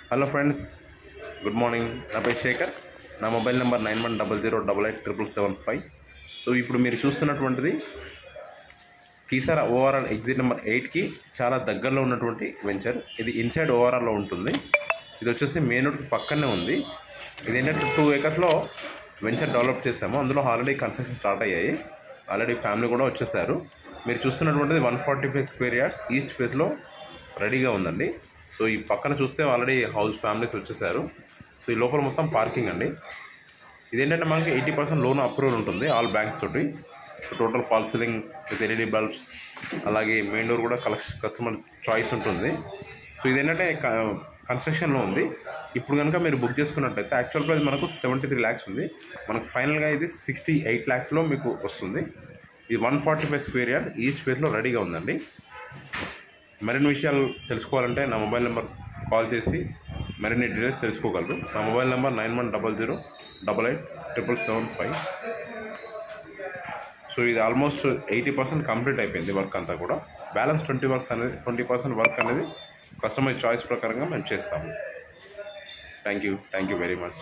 Hello friends, good morning. నా పేరు శేఖర్. నా మొబైల్ నెంబర్ 9100887775. సో ఇప్పుడు మీరు చూస్తున్నటువంటిది కీసర ఓఆర్ఆర్ ఎగ్జిట్ నెంబర్ 8కి చాలా దగ్గరలో ఉన్నటువంటి వెంచర్. ఇది ఇన్సైడ్ ఓఆర్ఆర్లో ఉంటుంది. ఇది వచ్చేసి మెయిన్ రోడ్కి పక్కనే ఉంది. ఇది ఏంటంటే 2 acresలో వెంచర్ డెవలప్ చేసాము. అందులో ఆల్రెడీ కన్స్ట్రక్షన్ స్టార్ట్ అయ్యాయి. ఆల్రెడీ ఫ్యామిలీ కూడా వచ్చేసారు. మీరు చూస్తున్నటువంటిది 145 స్క్వేర్ యార్డ్స్ ఈస్ట్ ఫేస్లో రెడీగా ఉందండి. సో ఈ పక్కన చూస్తే ఆల్రెడీ హౌస్ ఫ్యామిలీస్ వచ్చేసారు. సో ఈ లోపల మొత్తం పార్కింగ్ అండి. ఇదేంటంటే మనకి 80% లోన్ అప్రూవల్ ఉంటుంది ఆల్ బ్యాంక్స్ తోటి. Total fall ceiling with LED bulbs, అలాగే మెయిన్ డోర్ కూడా కస్టమర్ చాయిస్ ఉంటుంది. సో ఇదేంటంటే కన్స్ట్రక్షన్లో ఉంది. ఇప్పుడు కనుక మీరు బుక్ చేసుకున్నట్టయితే యాక్చువల్ ప్రైస్ మనకు 73 lakhs ఉంది. మనకు ఫైనల్గా ఇది 68 lakhsలో మీకు వస్తుంది. ఇది 145 స్క్వేర్ యార్డ్ ఈస్ట్ ఫేస్లో రెడీగా ఉందండి. మరిన్ని విషయాలు తెలుసుకోవాలంటే నా మొబైల్ నెంబర్ కాల్ చేసి మరిన్ని డీటెయిల్స్ తెలుసుకోగలరు. నా మొబైల్ నెంబర్ 9100887775. సో ఇది ఆల్మోస్ట్ 80% కంప్లీట్ అయిపోయింది వర్క్ అంతా కూడా. బ్యాలెన్స్ 20% వర్క్ అనేది కస్టమర్ చాయిస్ ప్రకారంగా మేము చేస్తాము. Thank you very much.